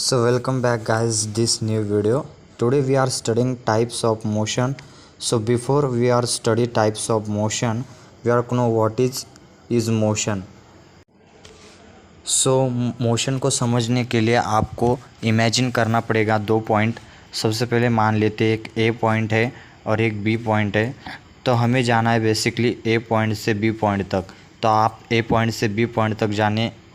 So welcome back guys this new video. Today we are studying types of motion. So before we are study types of motion, we are to know what is motion. So motion को समझने के लिए आपको imagine करना पड़ेगा दो point. सबसे पहले मान लेते एक ए पॉइंट है और एक बी पॉइंट है। तो हमें जाना है बेसिकली ए पॉइंट से बी पॉइंट तक। तो आप ए पॉइंट से बी पॉइंट तक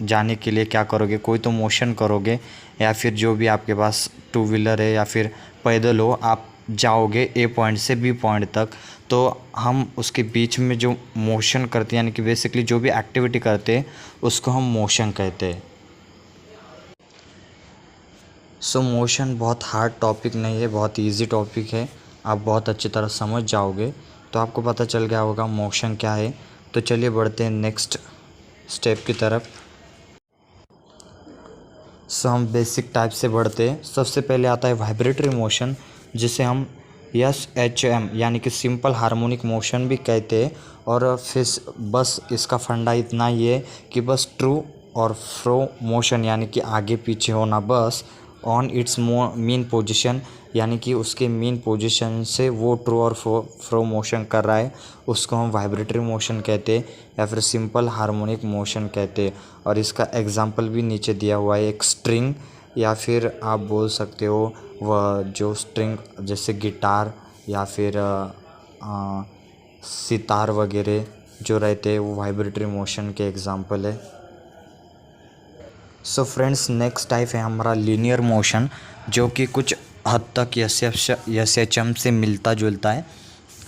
जाने के लिए क्या करोगे, कोई तो मोशन करोगे या फिर जो भी आपके पास टू व्हीलर है या फिर पैदल हो, आप जाओगे ए पॉइंट से बी पॉइंट तक। तो हम उसके बीच में जो मोशन करते हैं यानी कि बेसिकली जो भी एक्टिविटी करते हैं उसको हम मोशन कहते हैं। सो मोशन बहुत हार्ड टॉपिक नहीं है, बहुत इजी टॉपिक है। आप बहुत अच्छी तरह समझ जाओगे तो आपको पता चल गया होगा मोशन क्या है। तो चलिए बढ़ते हैं नेक्स्ट स्टेप की तरफ। सो हम बेसिक टाइप से बढ़ते हैं। सबसे पहले आता है वाइब्रेटरी मोशन, जिसे हम SHM यानी कि सिंपल हार्मोनिक मोशन भी कहते हैं। और फिर बस इसका फंडा इतना ही है कि बस ट्रू और फ्रो मोशन यानी कि आगे पीछे होना, बस ऑन इट्स मीन पोजीशन यानी कि उसके मीन पोजीशन से वो ट्रू और फ्रो मोशन कर रहा है, उसको हम वाइब्रेटरी मोशन कहते हैं या फिर सिंपल हार्मोनिक मोशन कहते हैं। और इसका एग्जांपल भी नीचे दिया हुआ है, एक स्ट्रिंग या फिर आप बोल सकते हो वह जो स्ट्रिंग जैसे गिटार या फिर सितार वगैरह जो रहते हैं वो वाइब्रेटरी मोशन के एग्जांपल है। सो फ्रेंड्स नेक्स्ट टाइप है हमारा लीनियर मोशन, जो कि कुछ हद तक SHM से मिलता जुलता है।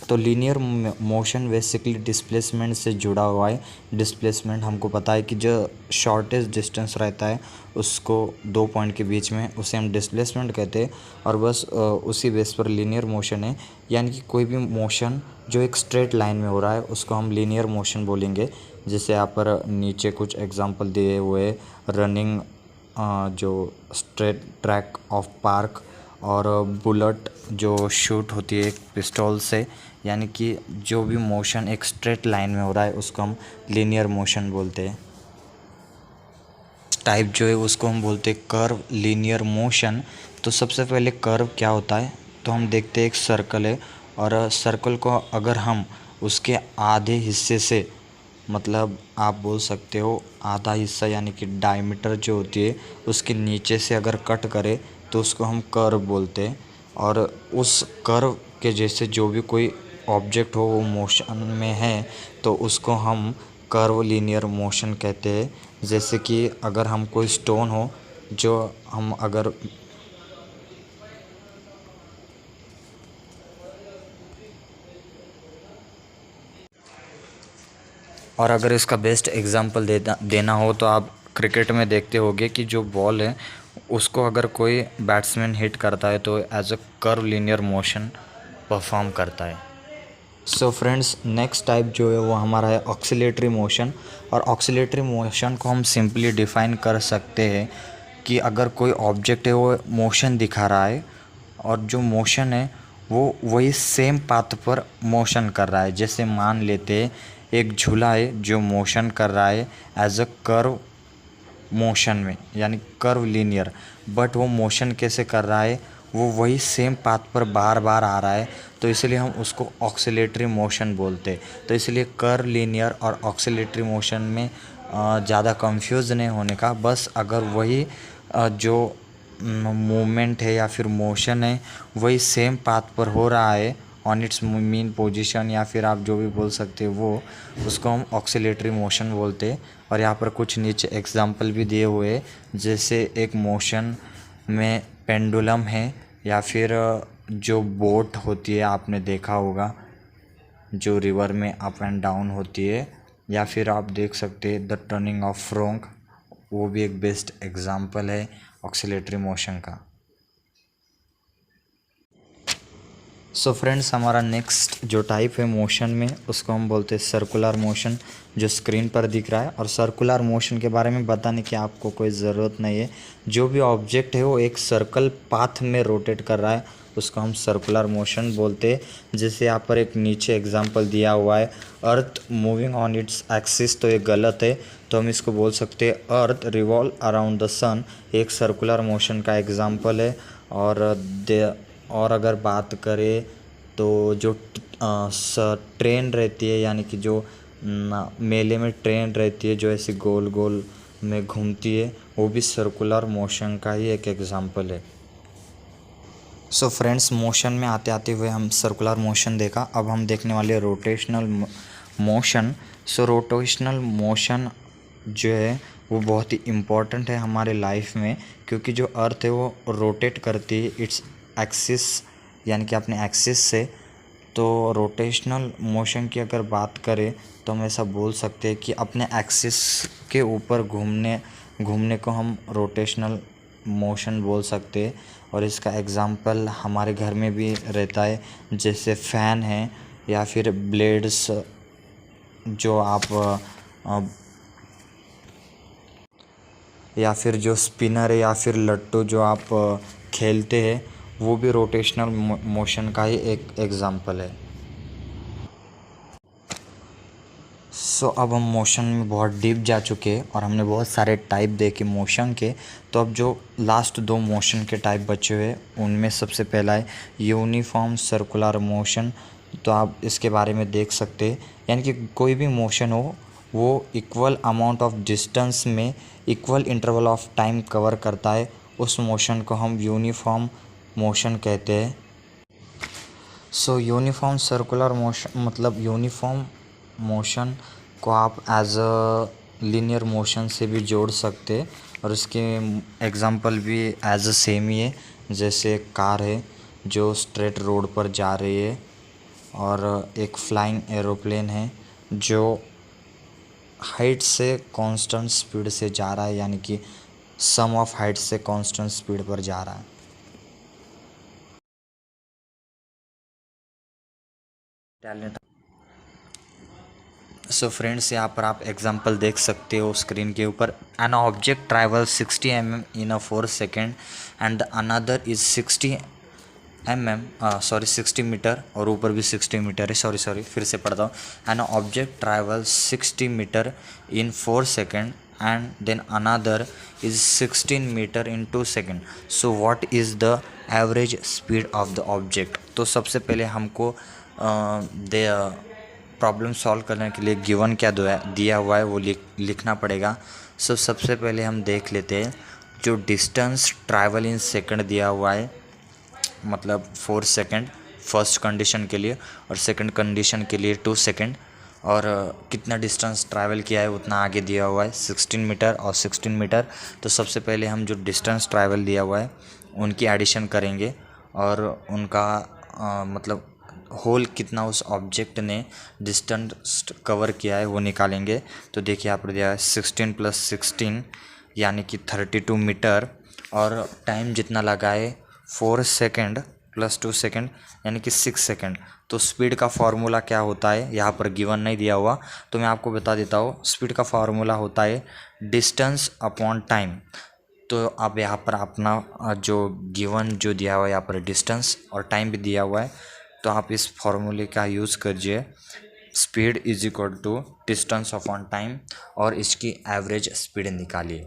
तो लीनियर मोशन बेसिकली डिस्प्लेसमेंट से जुड़ा हुआ है। डिस्प्लेसमेंट हमको पता है कि जो शॉर्टेस्ट डिस्टेंस रहता है उसको दो पॉइंट के बीच में, उसे हम डिस्प्लेसमेंट कहते हैं। और बस उसी बेस पर लीनियर मोशन है, यानी कि कोई भी मोशन जो एक स्ट्रेट लाइन में हो रहा है उसको हम लीनियर मोशन बोलेंगे। जैसे यहाँ पर नीचे कुछ एग्जांपल दिए हुए, रनिंग जो स्ट्रेट ट्रैक ऑफ पार्क, और बुलेट जो शूट होती है एक पिस्टल से, यानी कि जो भी मोशन एक स्ट्रेट लाइन में हो रहा है उसको हम लीनियर मोशन बोलते हैं। टाइप जो है उसको हम बोलते हैं कर्व लीनियर मोशन। तो सबसे पहले कर्व क्या होता है, तो हम देखते हैं एक सर्कल है और सर्कल को अगर हम उसके आधे हिस्से से, मतलब आप बोल सकते हो आधा हिस्सा यानी कि डायमीटर जो होती है उसके नीचे से अगर कट करें तो उसको हम कर्व बोलते हैं। और उस कर्व के जैसे जो भी कोई ऑब्जेक्ट हो वो मोशन में है तो उसको हम कर्व लीनियर मोशन कहते हैं। जैसे कि अगर हम कोई स्टोन हो जो हम अगर और अगर इसका बेस्ट एग्जांपल देना हो तो आप क्रिकेट में देखते होंगे कि जो बॉल है उसको अगर कोई बैट्समैन हिट करता है तो as a curvilinear motion perform करता है। सो फ्रेंड्स नेक्स्ट टाइप जो है वो हमारा है ऑक्सीलेटरी मोशन। और ऑक्सीलेटरी मोशन को हम सिंपली डिफाइन कर सकते हैं कि अगर कोई ऑब्जेक्ट है वो मोशन दिखा रहा है और जो मोशन है वो वही सेम पाथ पर मोशन कर रहा है। जैसे मान लेते हैं एक झूला है जो मोशन कर रहा है एज अ कर्व मोशन में, यानी कर्व लीनियर, बट वो मोशन कैसे कर रहा है, वो वही सेम पाथ पर बार बार आ रहा है, तो इसलिए हम उसको ऑक्सीलेटरी मोशन बोलते हैं। तो इसलिए कर्व लीनियर और ऑक्सीलेटरी मोशन में ज़्यादा कंफ्यूज नहीं होने का, बस अगर वही जो मूवमेंट है या फिर मोशन है वही सेम पाथ पर हो रहा है ऑन इट्स मीन पोजीशन, या फिर आप जो भी बोल सकते हो वो, उसको हम ऑक्सीलेटरी मोशन बोलते हैं। और यहाँ पर कुछ नीचे एग्जांपल भी दिए हुए हैं, जैसे एक मोशन में पेंडुलम है या फिर जो बोट होती है आपने देखा होगा जो रिवर में अप एंड डाउन होती है, या फिर आप देख सकते हैं द टर्निंग ऑफ फ्रोंक, वो भी एक बेस्ट एग्जांपल है ऑक्सीलेटरी मोशन का। सो फ्रेंड्स हमारा नेक्स्ट जो टाइप है मोशन में उसको हम बोलते हैं सर्कुलर मोशन, जो स्क्रीन पर दिख रहा है। और सर्कुलर मोशन के बारे में बताने की आपको कोई ज़रूरत नहीं है। जो भी ऑब्जेक्ट है वो एक सर्कल पाथ में रोटेट कर रहा है उसको हम सर्कुलर मोशन बोलते हैं। जैसे यहाँ पर एक नीचे एग्जांपल दिया हुआ है earth moving on its axis, तो ये गलत है। तो हम इसको बोल सकते हैं अर्थ रिवॉल्व अराउंड द सन, एक सर्कुलर मोशन का एग्जांपल है। और अगर बात करें तो जो ट्रेन रहती है, यानी कि जो मेले में ट्रेन रहती है जो ऐसी गोल गोल में घूमती है, वो भी सर्कुलर मोशन का ही एक एग्जांपल है। सो फ्रेंड्स, मोशन में आते आते हुए हम सर्कुलर मोशन देखा, अब हम देखने वाले रोटेशनल मोशन। सो रोटेशनल मोशन जो है वो बहुत ही इम्पॉर्टेंट है हमारे लाइफ में, क्योंकि जो अर्थ है वो रोटेट करती है इट्स एक्सिस, यानी कि अपने एक्सिस से। तो रोटेशनल मोशन की अगर बात करें तो हम ऐसा बोल सकते हैं कि अपने एक्सिस के ऊपर घूमने को हम रोटेशनल मोशन बोल सकते हैं। और इसका एग्जांपल हमारे घर में भी रहता है, जैसे फ़ैन है या फिर ब्लेड्स जो आप या फिर जो स्पिनर है या फिर लट्टू जो आप खेलते हैं, वो भी रोटेशनल मोशन का ही एक एग्जांपल है। सो अब हम मोशन में बहुत डीप जा चुके हैं और हमने बहुत सारे टाइप देखे मोशन के। तो अब जो लास्ट दो मोशन के टाइप बचे हुए उनमें सबसे पहला है यूनिफॉर्म सर्कुलर मोशन। तो आप इसके बारे में देख सकते हैं, यानी कि कोई भी मोशन हो वो इक्वल अमाउंट ऑफ डिस्टेंस में equal interval of time cover करता है, उस मोशन को हम यूनिफॉर्म मोशन कहते हैं। सो यूनिफॉर्म सर्कुलर मोशन मतलब यूनिफॉर्म मोशन को आप एज अ लीनियर मोशन से भी जोड़ सकते हैं, और इसके एग्जांपल भी एज अ सेम ही है। जैसे कार है जो स्ट्रेट रोड पर जा रही है, और एक फ्लाइंग एरोप्लेन है जो हाइट से कांस्टेंट स्पीड से जा रहा है, यानी कि सम ऑफ हाइट से कांस्टेंट स्पीड पर जा रहा है। टैलेंट। सो फ्रेंड्स, यहाँ पर आप एग्जांपल देख सकते हो स्क्रीन के ऊपर। An object travel 60 mm in a 4 second and another is 60 60 metre, और ऊपर भी 60 मीटर है। सॉरी फिर से पढ़ता हूँ। An object travel 60 metre in 4 second and then another is 16 metre in 2 second. So what is the average speed of the object. तो सबसे पहले हमको दे प्रॉब्लम सॉल्व करने के लिए गिवन क्या दिया हुआ है वो लिखना पड़ेगा। सबसे पहले हम देख लेते हैं जो डिस्टेंस ट्रैवल इन सेकंड दिया हुआ है, मतलब 4 सेकंड फर्स्ट कंडीशन के लिए, और सेकंड कंडीशन के लिए 2 सेकंड, और कितना डिस्टेंस ट्रैवल किया है उतना आगे दिया हुआ है 16 मीटर और 16 मीटर। तो सबसे पहले हम जो डिस्टेंस ट्रैवल दिया हुआ है उनकी एडिशन करेंगे, और उनका मतलब होल कितना उस ऑब्जेक्ट ने डिस्टेंस कवर किया है वो निकालेंगे। तो देखिए यहाँ पर दिया है 16 + 16 यानी कि 32 मीटर, और टाइम जितना लगा है 4 सेकेंड + 2 सेकेंड यानी कि 6 सेकेंड। तो स्पीड का फार्मूला क्या होता है यहाँ पर गिवन नहीं दिया हुआ, तो मैं आपको बता देता हूँ। स्पीड का फार्मूला होता है डिस्टेंस अपॉन टाइम। तो अब यहाँ पर अपना जो गिवन जो दिया हुआ है यहाँ पर डिस्टेंस और टाइम भी दिया हुआ है, तो आप इस फार्मूले का यूज़ कीजिए। स्पीड = डिस्टेंस अपॉन टाइम, और इसकी एवरेज स्पीड निकालिए।